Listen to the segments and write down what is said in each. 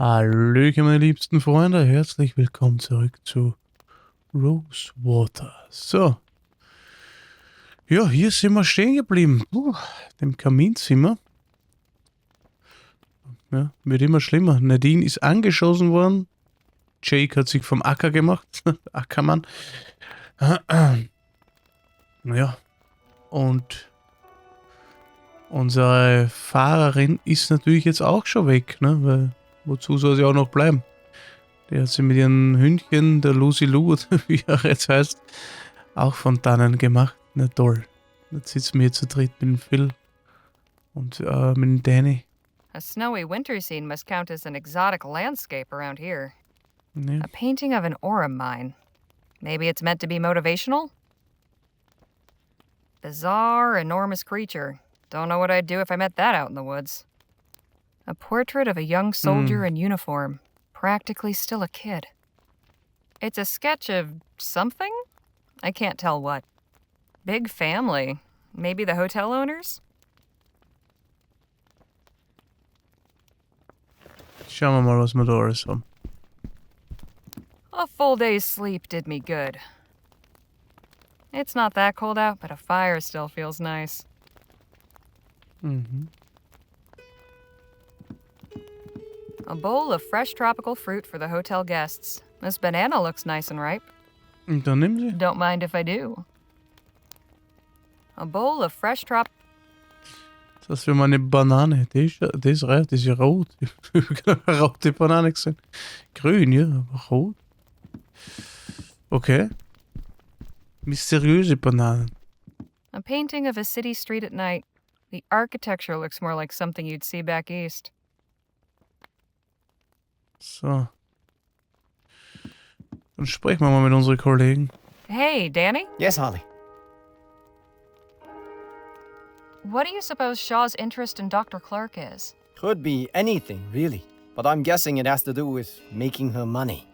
Hallöchen, meine liebsten Freunde, herzlich willkommen zurück zu Rosewater. So, ja, hier sind wir stehen geblieben, dem Kaminzimmer. Ja, wird immer schlimmer. Nadine ist angeschossen worden. Jake hat sich vom Acker gemacht. Ackermann. Ja, und unsere Fahrerin ist natürlich jetzt auch schon weg, ne? Weil wozu soll sie auch noch bleiben? Die hat sie mit ihren Hündchen, der Lucy Lou, wie er jetzt heißt, auch von dannen gemacht. Na toll. Jetzt sitzen wir hier zu dritt mit dem Phil und mit dem Danny. A snowy winter scene must count as an exotic landscape around here. Ja. A painting of an ore mine. Maybe it's meant to be motivational? Bizarre, enormous creature. Don't know what I'd do if I met that out in the woods. A portrait of a young soldier in uniform, practically still a kid. It's a sketch of something? I can't tell what. Big family. Maybe the hotel owners? Schauen wir mal, was wir da alles haben. A full day's sleep did me good. It's not that cold out, but a fire still feels nice. A bowl of fresh tropical fruit for the hotel guests. This banana looks nice and ripe. Und dann nimm sie. Don't mind if I do. A bowl of fresh Das ist für meine Banane. Die ist reif, die ist ja rot. Rote Banane gesehen. Grün, ja, aber rot. Okay. Mysteriöse Bananen. A painting of a city street at night. The architecture looks more like something you'd see back east. So. Dann sprechen wir mal mit unseren Kollegen. Hey, Danny? Yes, Harley. What do you suppose Shaw's interest in Dr. Clark is? Could be anything, really. But I'm guessing it has to do with making her money.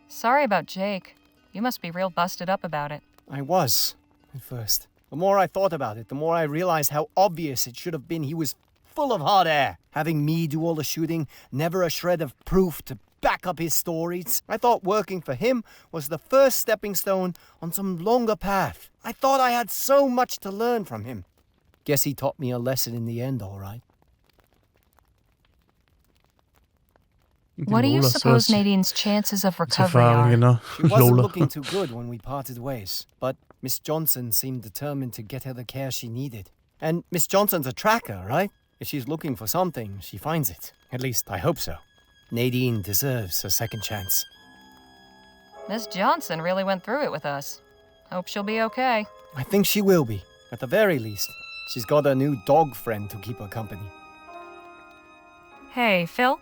Sorry about Jake. You must be real busted up about it. I was, at first. The more I thought about it, the more I realized how obvious it should have been he was full of hot air. Having me do all the shooting, never a shred of proof to back up his stories. I thought working for him was the first stepping stone on some longer path. I thought I had so much to learn from him. Guess he taught me a lesson in the end, all right. What do you suppose Nadine's chances of recovery Erfahrung, are? genau. She wasn't Lola. looking too good when we parted ways, but Miss Johnson seemed determined to get her the care she needed. And Miss Johnson's a tracker, right? If she's looking for something, she finds it. At least, I hope so. Nadine deserves a second chance. Miss Johnson really went through it with us. Hope she'll be okay. I think she will be. At the very least, she's got a new dog friend to keep her company. Hey, Phil?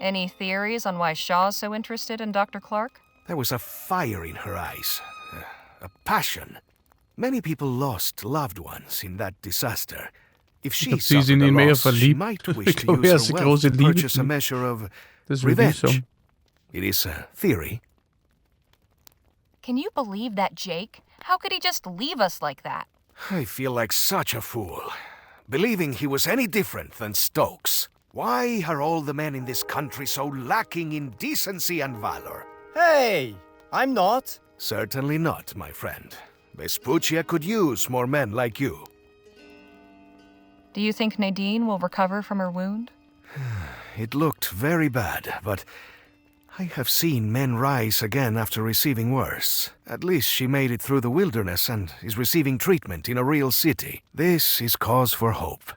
Any theories on why Shaw's so interested in Dr. Clark? There was a fire in her eyes, a passion. Many people lost loved ones in that disaster. If she glaub, sie ist in suffered a ihn mehr loss, she verliebt. might wish Ich to glaube, use die her wealth große to Liebe. purchase a measure of Das revenge. Revenge. It is a theory. Can you believe that, Jake? How could he just leave us like that? I feel like such a fool, believing he was any different than Stokes. Why are all the men in this country so lacking in decency and valor? Hey, I'm not. Certainly not, my friend. Vespuccia could use more men like you. Do you think Nadine will recover from her wound? It looked very bad, but I have seen men rise again after receiving worse. At least she made it through the wilderness and is receiving treatment in a real city. This is cause for hope.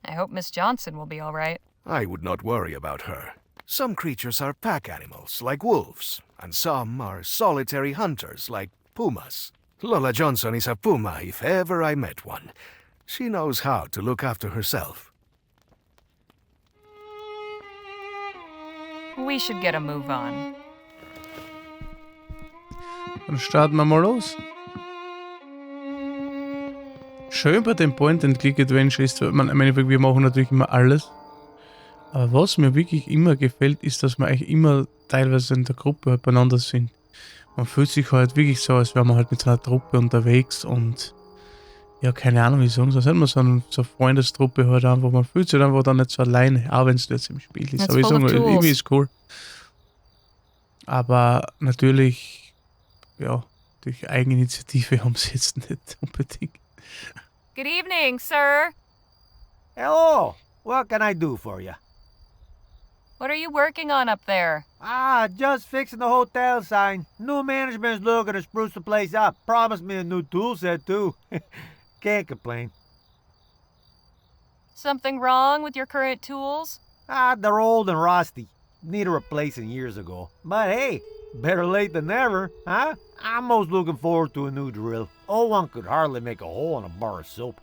I hope Miss Johnson will be all right. I would not worry about her. Some creatures are pack animals, like wolves, and some are solitary hunters, like pumas. Lola Johnson is a puma if ever I met one. She knows how to look after herself. We should get a move on. Dann starten wir mal los. Schön bei dem Point-and-Click-Adventure ist, wir machen natürlich immer alles. Aber was mir wirklich immer gefällt, ist, dass wir eigentlich immer teilweise in der Gruppe halt beieinander sind. Man fühlt sich halt wirklich so, als wäre man halt mit so einer Truppe unterwegs und ja, keine Ahnung, wie sagen, sonst hätten wir so eine Freundestruppe halt einfach, man fühlt sich einfach dann nicht so alleine, auch wenn es jetzt im Spiel ist. It's Aber ich full sage of mal, irgendwie tools. ist cool. Aber natürlich, ja, durch Eigeninitiative haben sie jetzt nicht unbedingt. Good evening, sir. Hello. What can I do for you? What are you working on up there? Just fixing the hotel sign. New management's looking to spruce the place up. Promised me a new tool set, too. Can't complain. Something wrong with your current tools? They're old and rusty. Need a replacing years ago. But hey, better late than never, huh? I'm most looking forward to a new drill. Old one could hardly make a hole in a bar of soap.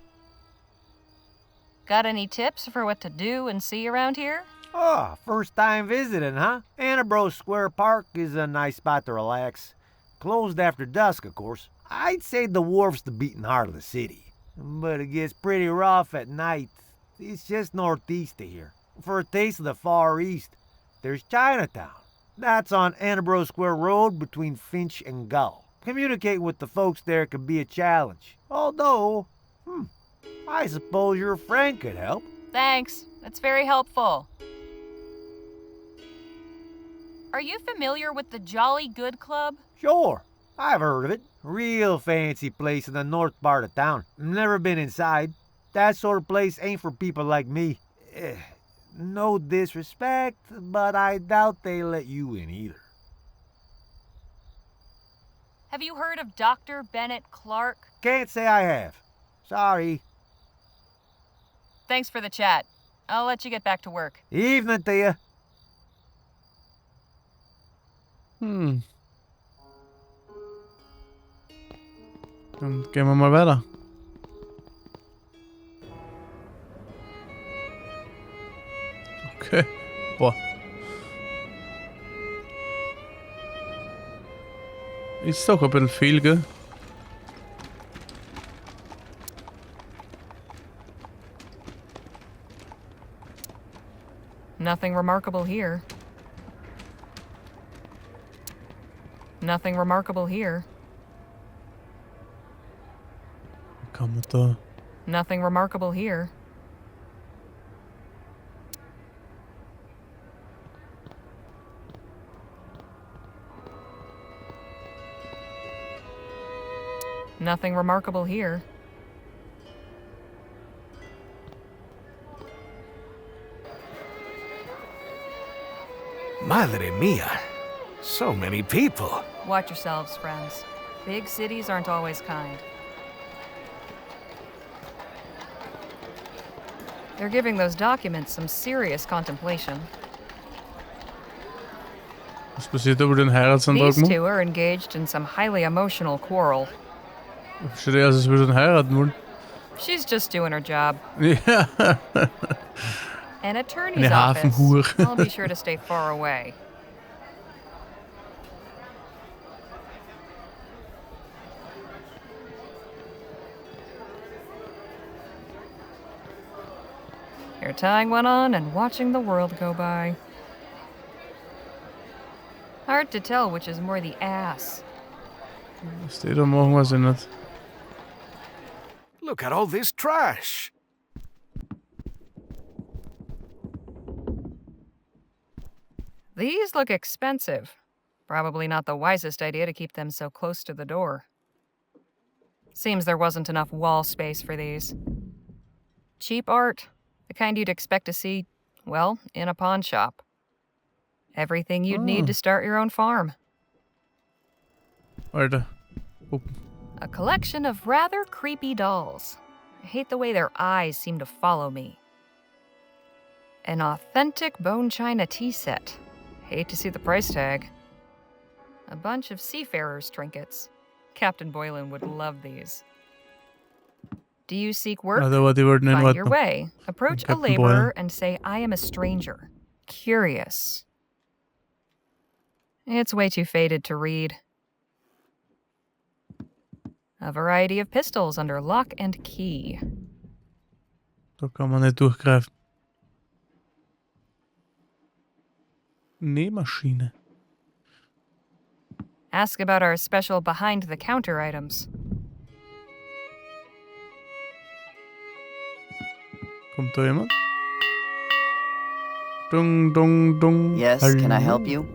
Got any tips for what to do and see around here? Oh, first time visiting, huh? Annabro Square Park is a nice spot to relax. Closed after dusk, of course. I'd say the wharf's the beating heart of the city. But it gets pretty rough at night. It's just northeast of here. For a taste of the Far East, there's Chinatown. That's on Annabro Square Road between Finch and Gull. Communicating with the folks there can be a challenge. Although, I suppose your friend could help. Thanks. That's very helpful. Are you familiar with the Jolly Good Club? Sure, I've heard of it. Real fancy place in the north part of town. Never been inside. That sort of place ain't for people like me. No disrespect, but I doubt they let you in either. Have you heard of Dr. Bennett Clark? Can't say I have. Sorry. Thanks for the chat. I'll let you get back to work. Evening to you. Dann gehen wir mal weiter. Okay. Boah. Ist doch ein bisschen viel, gell? Nothing remarkable here. Nothing remarkable here. Kann man da... Nothing remarkable here. Nothing remarkable here. Madre mia. So many people. Watch yourselves, friends. Big cities aren't always kind. They're giving those documents some serious contemplation. Was passiert über den Heiratsantrag These noch? two are engaged in some highly emotional quarrel. Steht ja, als würden heiraten wollen. She's just doing her job. Ja. An attorney's Eine office. Hafenhure. I'll be sure to stay far away. You're tying one on and watching the world go by. Hard to tell which is more the ass. Steht da machen wir sie nicht. Look at all this trash. These look expensive. Probably not the wisest idea to keep them so close to the door. Seems there wasn't enough wall space for these. Cheap art, the kind you'd expect to see, well, in a pawn shop. Everything you'd need to start your own farm. Alter. Oh. A collection of rather creepy dolls. I hate the way their eyes seem to follow me. An authentic bone china tea set. Hate to see the price tag. A bunch of seafarers' trinkets. Captain Boylan would love these. Do you seek work? Ja, da war die wollten in Find your Ordnung. way. Approach a Captain laborer Boylan. and say, I am a stranger. Curious. It's way too faded to read. A variety of pistols under lock and key. Da kann man nicht durchgreifen. Nähmaschine. Ask about our special behind-the-counter items. Kommt da jemand? Dung, dung, dung. Yes, can I help you?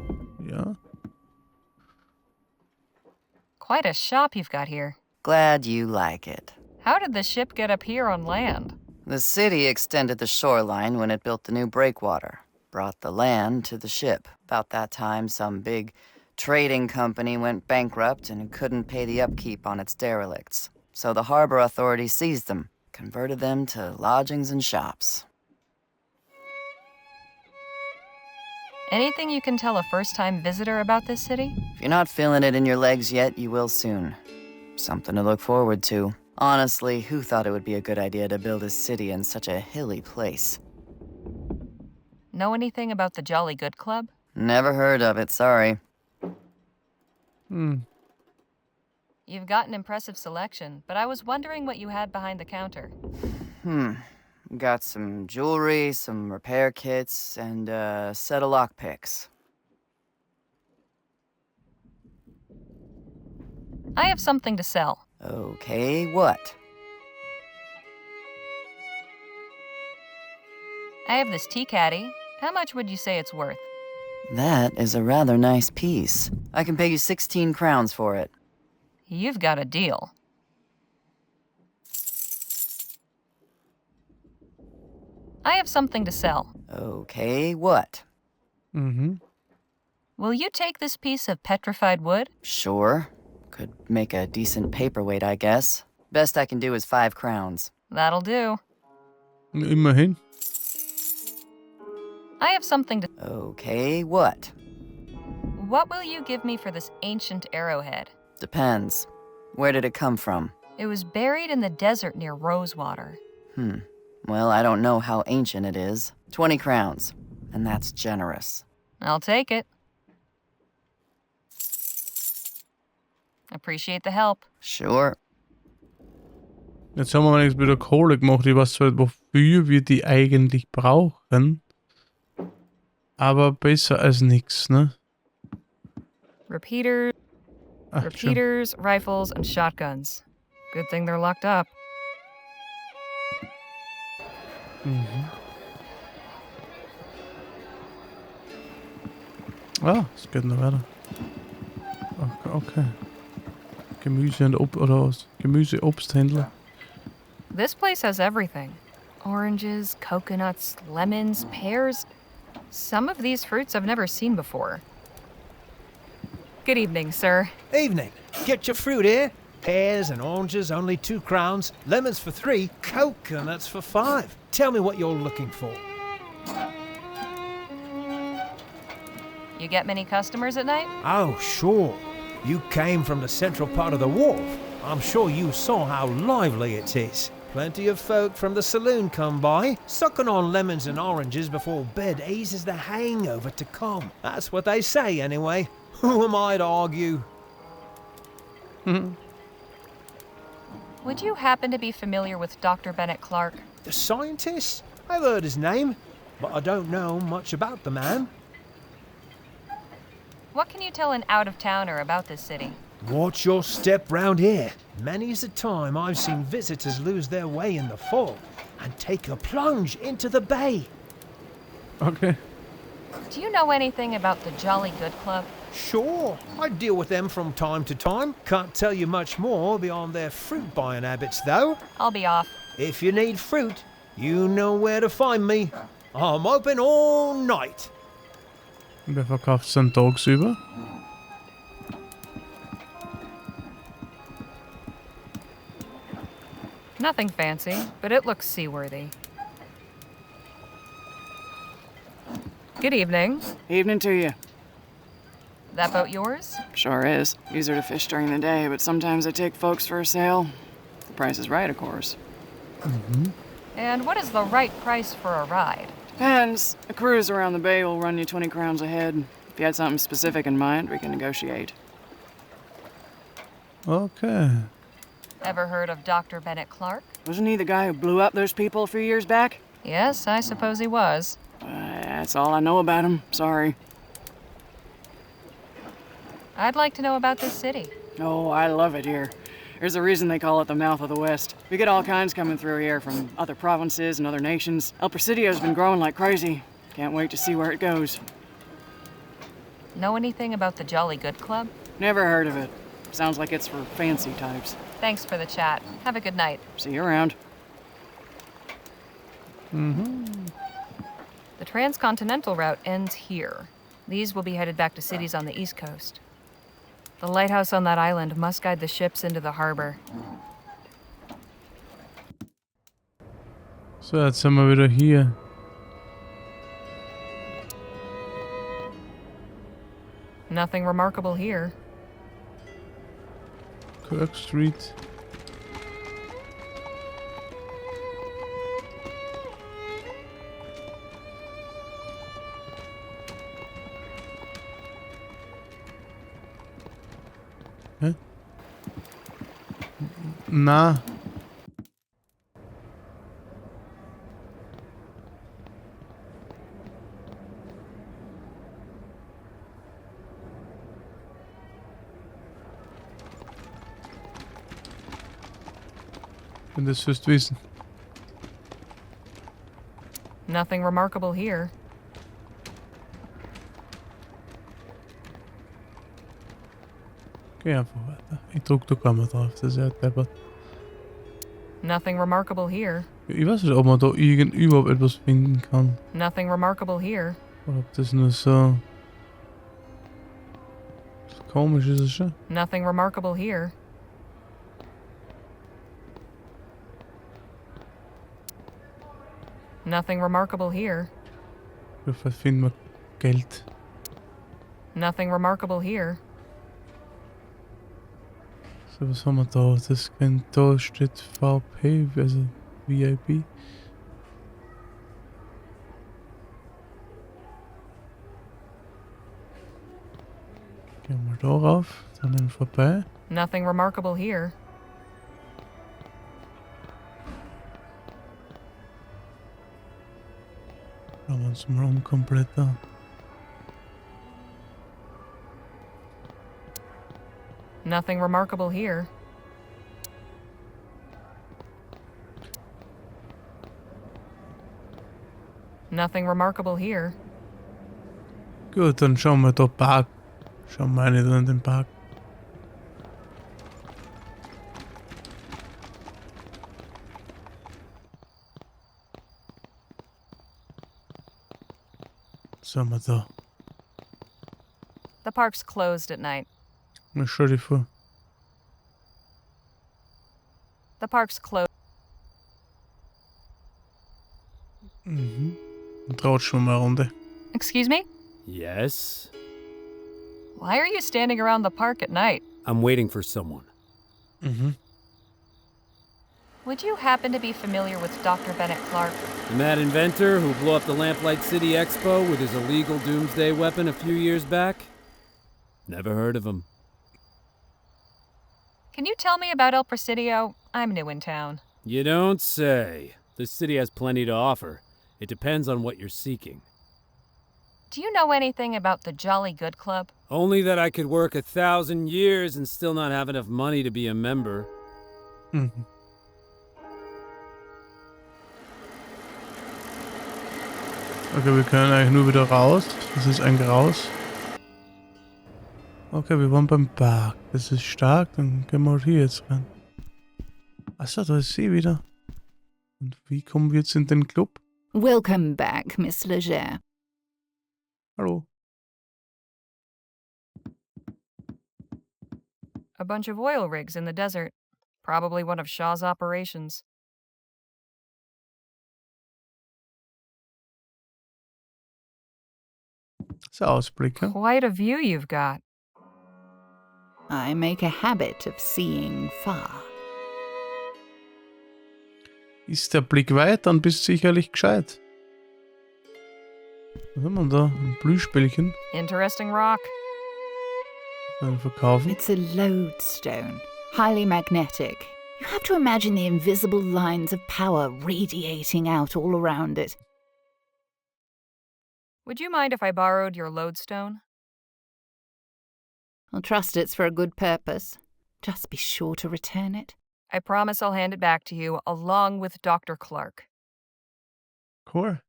Ja. Quite a shop you've got here. Glad you like it. How did the ship get up here on land? The city extended the shoreline when it built the new breakwater. Brought the land to the ship. About that time, some big trading company went bankrupt and couldn't pay the upkeep on its derelicts. So the harbor authorities seized them, converted them to lodgings and shops. Anything you can tell a first-time visitor about this city? If you're not feeling it in your legs yet, you will soon. Something to look forward to. Honestly, who thought it would be a good idea to build a city in such a hilly place? Know anything about the Jolly Good Club? Never heard of it, sorry. You've got an impressive selection, but I was wondering what you had behind the counter. Got some jewelry, some repair kits, and a set of lockpicks. I have something to sell. Okay, what? I have this tea caddy. How much would you say it's worth? That is a rather nice piece. I can pay you 16 crowns for it. You've got a deal. I have something to sell. Okay, what? Will you take this piece of petrified wood? Sure. Could make a decent paperweight, I guess. Best I can do is 5 crowns. That'll do. Immerhin. I have something to... Okay, what? What will you give me for this ancient arrowhead? Depends. Where did it come from? It was buried in the desert near Rosewater. Well, I don't know how ancient it is. 20 crowns. And that's generous. I'll take it. Appreciate the help. Sure. Jetzt haben wir mal nichts mit der Kohle gemacht, ich weiß zwar, wofür wir die eigentlich brauchen, aber besser als nichts, ne? Repeaters, rifles, and shotguns. Good thing they're locked up. Ah, es geht noch weiter. Okay. Gemüse und Gemüse-Obsthändler. This place has everything. Oranges, coconuts, lemons, pears. Some of these fruits I've never seen before. Good evening, sir. Evening. Get your fruit here. Pears and oranges, only 2 crowns. Lemons for 3. Coconuts for 5. Tell me what you're looking for. You get many customers at night? Oh, sure. You came from the central part of the wharf. I'm sure you saw how lively it is. Plenty of folk from the saloon come by, sucking on lemons and oranges before bed eases the hangover to come. That's what they say, anyway. Who am I to argue? Would you happen to be familiar with Dr. Bennett Clark? The scientist? I've heard his name, but I don't know much about the man. What can you tell an out-of-towner about this city? Watch your step round here. Many's the time I've seen visitors lose their way in the fog and take a plunge into the bay. Okay. Do you know anything about the Jolly Good Club? Sure, I deal with them from time to time. Can't tell you much more beyond their fruit buying habits, though. I'll be off. If you need fruit, you know where to find me. I'm open all night. Wer verkauft es dann tagsüber? Nothing fancy, but it looks seaworthy. Good evening. Evening to you. That boat yours? Sure is. Use her to fish during the day, but sometimes I take folks for a sail. The price is right, of course. And what is the right price for a ride? Depends. A cruise around the bay will run you 20 crowns a head. If you had something specific in mind, we can negotiate. Okay. Ever heard of Dr. Bennett Clark? Wasn't he the guy who blew up those people a few years back? Yes, I suppose he was. That's all I know about him. Sorry. I'd like to know about this city. Oh, I love it here. There's a reason they call it the mouth of the West. We get all kinds coming through here from other provinces and other nations. El Presidio's been growing like crazy. Can't wait to see where it goes. Know anything about the Jolly Good Club? Never heard of it. Sounds like it's for fancy types. Thanks for the chat. Have a good night. See you around. The transcontinental route ends here. These will be headed back to cities on the east coast. The lighthouse on that island must guide the ships into the harbor. So, jetzt sind wir wieder hier. Nothing remarkable here. Kirk Street. Hä? Na. Wenn du das wirst wissen. Nothing remarkable here. Geh einfach weiter. Ich drück da gar mal drauf, das ist ja deppert. Nothing remarkable here. Ich weiß nicht, ob man da überhaupt etwas finden kann. Nothing remarkable here. Oder ob das nur so komisch ist es schon. Nothing remarkable here. Nothing remarkable here. Vielleicht finden wir Geld. Nothing remarkable here. So, was haben wir da? Das kann, da steht VP, also VIP. Gehen wir da rauf, dann vorbei. Nothing remarkable here. Schauen wir uns mal komplett an. Nothing remarkable here. Nothing remarkable here. Gut, dann schauen wir da Park. Schauen wir nicht an den Park. Was haben wir da? The park's closed at night. Na, stell dir vor. The park's closed. Dann tratschen wir mal eine Runde. Excuse me? Yes? Why are you standing around the park at night? I'm waiting for someone. Would you happen to be familiar with Dr. Bennett Clark? The mad inventor who blew up the Lamplight City Expo with his illegal doomsday weapon a few years back? Never heard of him. Can you tell me about El Presidio? I'm new in town. You don't say. This city has plenty to offer. It depends on what you're seeking. Do you know anything about the Jolly Good Club? Only that I could work 1,000 years and still not have enough money to be a member. Okay, wir können eigentlich nur wieder raus. Das ist ein Graus. Okay, wir waren beim Park. Das ist stark, dann gehen wir halt hier jetzt rein. Achso, da ist sie wieder. Und wie kommen wir jetzt in den Club? Welcome back, Miss Leger. Hallo. A bunch of oil rigs in the desert. Probably one of Shaw's operations. Das ist ein Ausblick, ja? Quite a view you've got. I make a habit of seeing far. Ist der Blick weit, dann bist du sicherlich gescheit. Was haben wir da? Ein Plüschbällchen. Interesting rock. Dann verkaufen. It's a lodestone, highly magnetic. You have to imagine the invisible lines of power radiating out all around it. Would you mind if I borrowed your lodestone? I'll trust it's for a good purpose. Just be sure to return it. I promise I'll hand it back to you, along with Dr. Clark. Cool.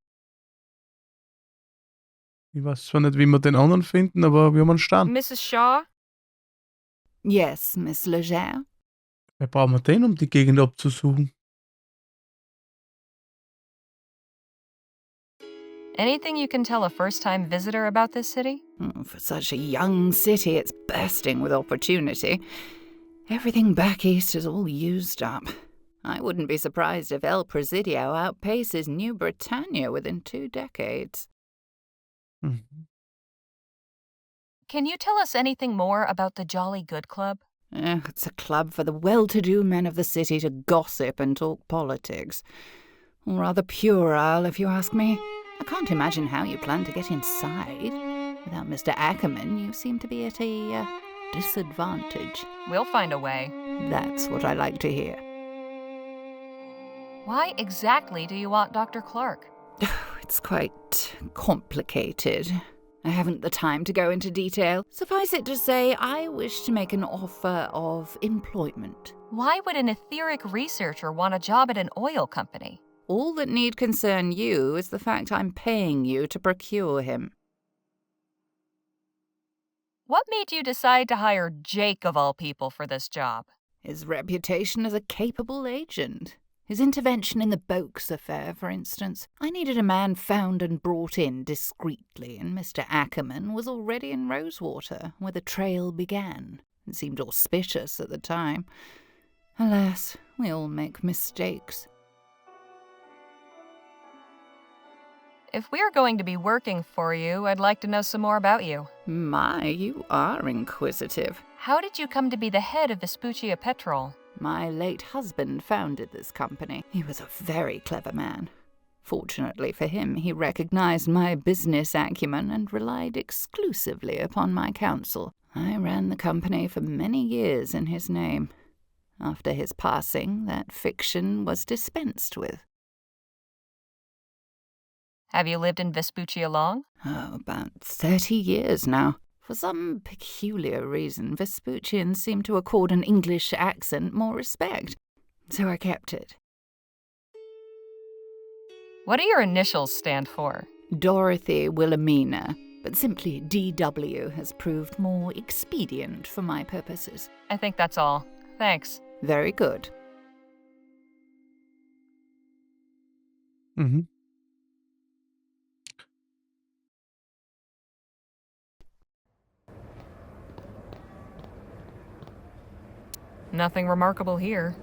Ich weiß zwar nicht, wie wir den anderen finden, aber wir haben einen Stand. Mrs. Shaw? Yes, Miss Leger. Wer brauchen wir den, um die Gegend abzusuchen? Anything you can tell a first-time visitor about this city? For such a young city, it's bursting with opportunity. Everything back east is all used up. I wouldn't be surprised if El Presidio outpaces New Bretagne within 2 decades. Mhm. Can you tell us anything more about the Jolly Good Club? It's a club for the well-to-do men of the city to gossip and talk politics. Rather puerile, if you ask me. I can't imagine how you plan to get inside. Without Mr. Ackerman, you seem to be at a disadvantage. We'll find a way. That's what I like to hear. Why exactly do you want Dr. Clark? It's quite complicated. I haven't the time to go into detail. Suffice it to say, I wish to make an offer of employment. Why would an etheric researcher want a job at an oil company? All that need concern you is the fact I'm paying you to procure him. What made you decide to hire Jake, of all people, for this job? His reputation as a capable agent. His intervention in the Boakes affair, for instance. I needed a man found and brought in discreetly, and Mr. Ackerman was already in Rosewater, where the trail began. It seemed auspicious at the time. Alas, we all make mistakes. If we're going to be working for you, I'd like to know some more about you. My, you are inquisitive. How did you come to be the head of Vespuccia Petrol? My late husband founded this company. He was a very clever man. Fortunately for him, he recognized my business acumen and relied exclusively upon my counsel. I ran the company for many years in his name. After his passing, that fiction was dispensed with. Have you lived in Vespuccia long? Oh, about 30 years now. For some peculiar reason, Vespuccians seem to accord an English accent more respect, so I kept it. What do your initials stand for? Dorothy Wilhelmina, but simply DW has proved more expedient for my purposes. I think that's all. Thanks. Very good. Mhm. Nothing remarkable here.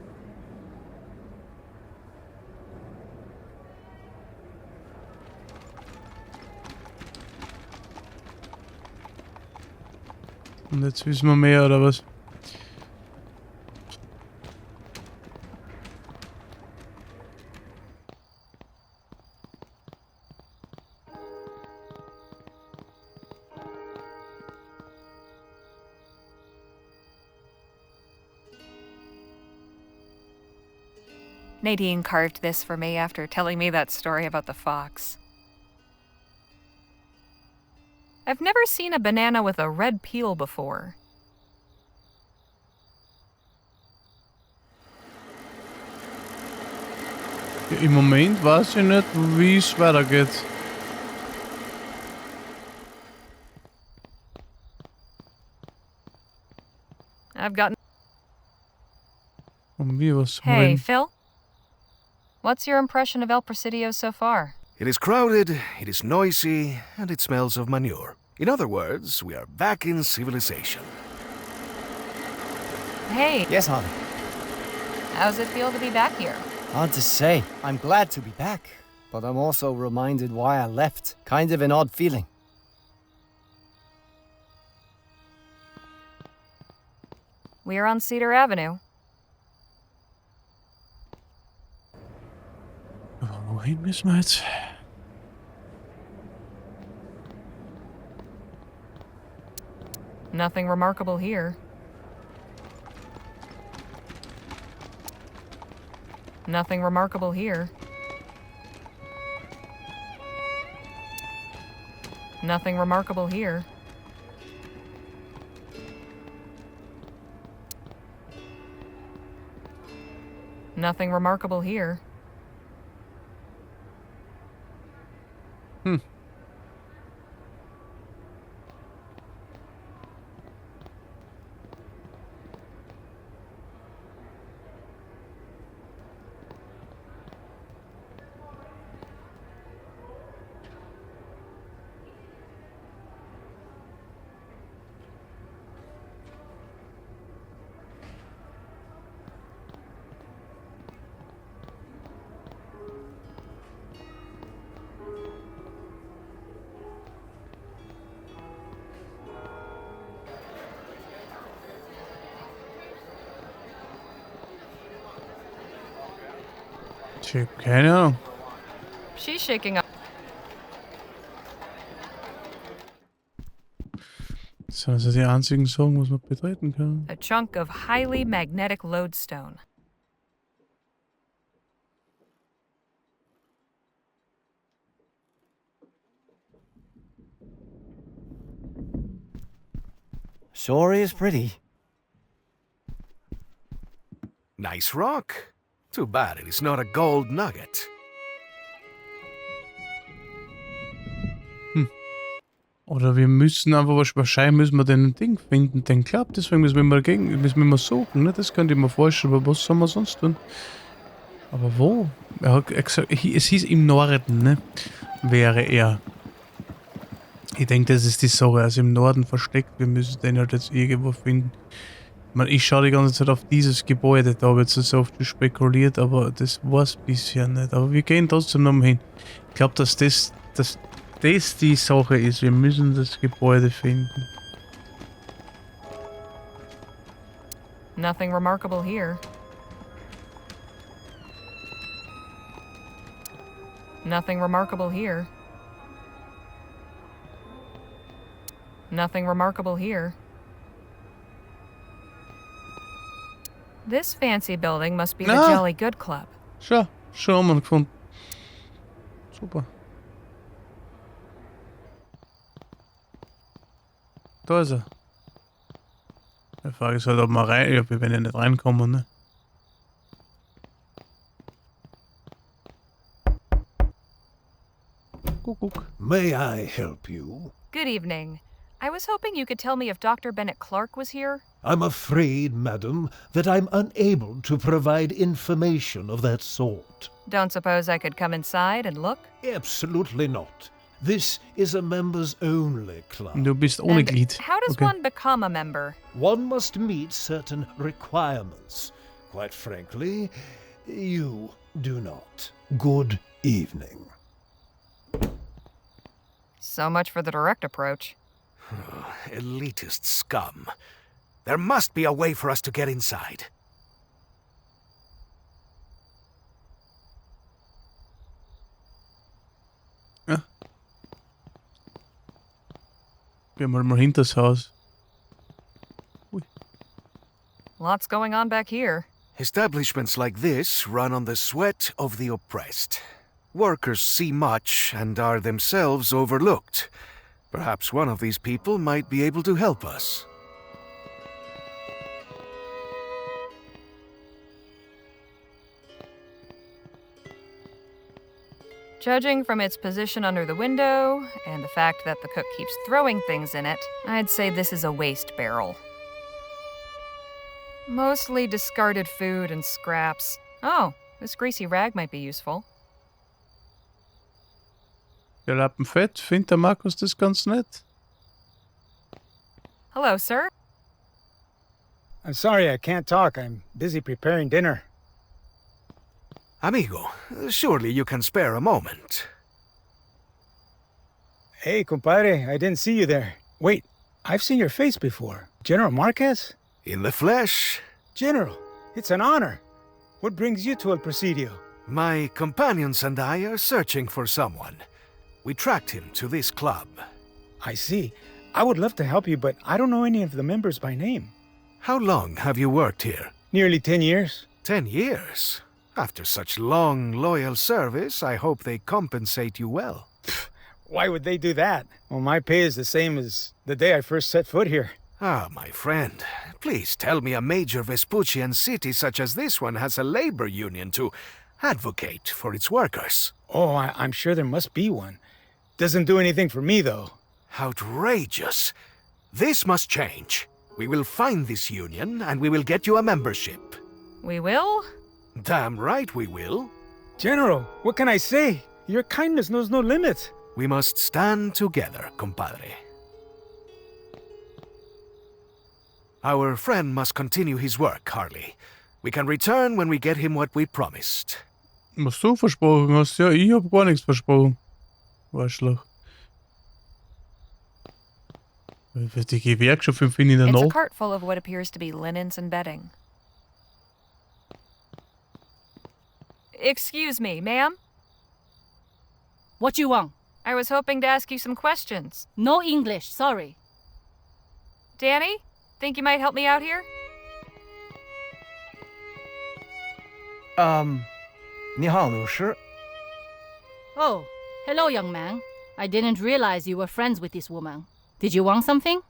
Und jetzt wissen wir mehr, oder was? Nadine carved this for me after telling me that story about the fox. I've never seen a banana with a red peel before. Ja, im Moment weiß ich nicht, wie es weitergeht. I've gotten... Und wie, was haben wir Hey, denn? Phil? What's your impression of El Presidio so far? It is crowded, it is noisy, and it smells of manure. In other words, we are back in civilization. Hey, Yes, Harley. how's it feel to be back here? Hard to say. I'm glad to be back, but I'm also reminded why I left. Kind of an odd feeling. We're on Cedar Avenue. Wohin müssen wir jetzt? Nothing remarkable here. Nothing remarkable here. Nothing remarkable here. Nothing remarkable here. Keine Ahnung. She's shaking up. Das sind also die einzigen Sachen, was man betreten kann. A chunk of highly magnetic lodestone. Sure is pretty. Nice rock. Too bad it is not a gold nugget. Oder wir müssen einfach, wahrscheinlich müssen wir den Ding finden, den Club, deswegen müssen wir immer suchen, ne? Das könnte ich mir vorstellen, aber was soll man sonst tun? Aber wo? Er hat gesagt, es hieß im Norden, ne? Wäre er. Ich denke, das ist die Sache, also im Norden versteckt, wir müssen den halt jetzt irgendwo finden. Ich schaue die ganze Zeit auf dieses Gebäude, da wird so oft spekuliert, aber das war's bisher nicht. Aber wir gehen trotzdem nochmal hin. Ich glaube, dass das die Sache ist. Wir müssen das Gebäude finden. Nothing remarkable here. Nothing remarkable here. Nothing remarkable here. This fancy building must be the Jolly Good Club. Schon haben wir ihn gefunden. Super. Da ist er. Die Frage ist halt, ob wir rein... Ja, wir werden ja nicht reinkommen, ne? Guck. May I help you? Good evening. I was hoping you could tell me if Dr. Bennett Clark was here. I'm afraid, madam, that I'm unable to provide information of that sort. Don't suppose I could come inside and look? Absolutely not. This is a members-only club. Du bist ohne And Glied. how does one become a member? One must meet certain requirements. Quite frankly, you do not. Good evening. So much for the direct approach. Elitist scum. There must be a way for us to get inside. Ja. Gehen wir mal hinter das Haus. Ui. Lots going on back here. Establishments like this run on the sweat of the oppressed. Workers see much and are themselves overlooked. Perhaps one of these people might be able to help us. Judging from its position under the window, and the fact that the cook keeps throwing things in it, I'd say this is a waste barrel. Mostly discarded food and scraps. Oh, this greasy rag might be useful. Der Lappenfett, findet der Markus das ganz nett? Hello, sir. I'm sorry I can't talk. I'm busy preparing dinner. Amigo, surely you can spare a moment. Hey, compadre, I didn't see you there. Wait, I've seen your face before. General Marquez? In the flesh? General, it's an honor. What brings you to El Presidio? My companions and I are searching for someone. We tracked him to this club. I see. I would love to help you, but I don't know any of the members by name. How long have you worked here? Nearly 10 years. 10 years? After such long, loyal service, I hope they compensate you well. Why would they do that? Well, my pay is the same as the day I first set foot here. Ah, my friend, please tell me a major Vespuccian city such as this one has a labor union to advocate for its workers. Oh, I'm sure there must be one. Doesn't do anything for me, though. Outrageous. This must change. We will find this union and we will get you a membership. We will? Damn right we will. General, what can I say? Your kindness knows no limit. We must stand together, compadre. Our friend must continue his work, Harley. We can return when we get him what we promised. Was du versprochen hast, ja, ich hab gar nichts versprochen. Arschloch. Die Gewerkschaft finde ich It's a danach. cart full of what appears to be linens and bedding. Excuse me, ma'am? What you want? I was hoping to ask you some questions. No English, sorry. Danny, think you might help me out here? 你好，女士。 Oh, hello, young man. I didn't realize you were friends with this woman. Did you want something?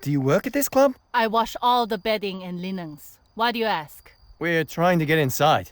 Do you work at this club? I wash all the bedding and linens. Why do you ask? We're trying to get inside.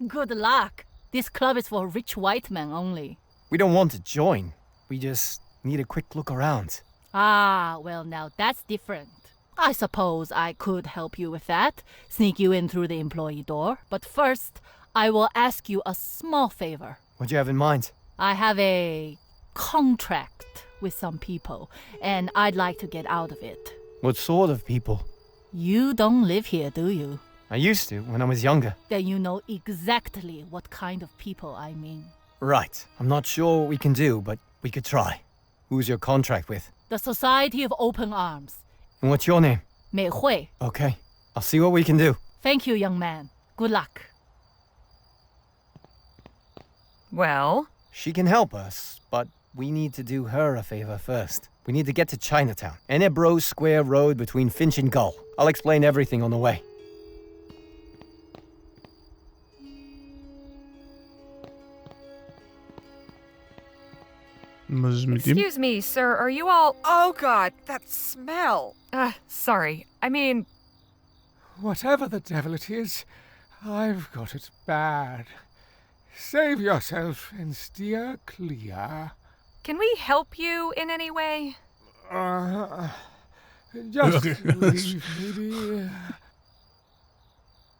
Good luck. This club is for rich white men only. We don't want to join. We just need a quick look around. Ah, well, now that's different. I suppose I could help you with that, sneak you in through the employee door. But first, I will ask you a small favor. What do you have in mind? I have a contract with some people, and I'd like to get out of it. What sort of people? You don't live here, do you? I used to when I was younger. Then you know exactly what kind of people I mean. Right. I'm not sure what we can do, but we could try. Who's your contract with? The Society of Open Arms. And what's your name? Mei Hui. Okay. I'll see what we can do. Thank you, young man. Good luck. Well, She can help us, but we need to do her a favor first. We need to get to Chinatown, Enebro Square Road between Finch and Gull. I'll explain everything on the way. Was ist mit ihm? excuse me, sir, are you all... Oh god, that smell! Sorry. I mean, Whatever the devil it is, I've got it bad. Save yourself and steer clear. can we help you in any way? Just leave me be.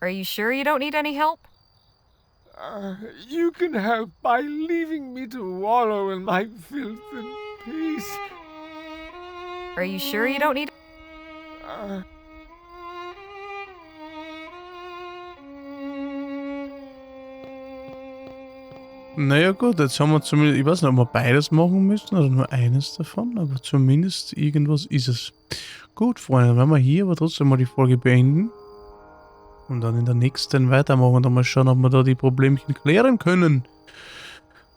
Are you sure you don't need any help? You can help by leaving me to wallow in my filth and peace. Are you sure you don't need... Naja gut, jetzt haben wir zumindest, ich weiß nicht, ob wir beides machen müssen oder nur eines davon, aber zumindest irgendwas ist es. Gut, Freunde, dann werden wir hier aber trotzdem mal die Folge beenden und dann in der nächsten weitermachen und dann mal schauen, ob wir da die Problemchen klären können.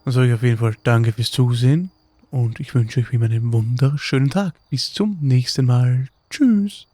Dann sage ich auf jeden Fall danke fürs Zusehen und ich wünsche euch wie immer einen wunderschönen Tag. Bis zum nächsten Mal. Tschüss.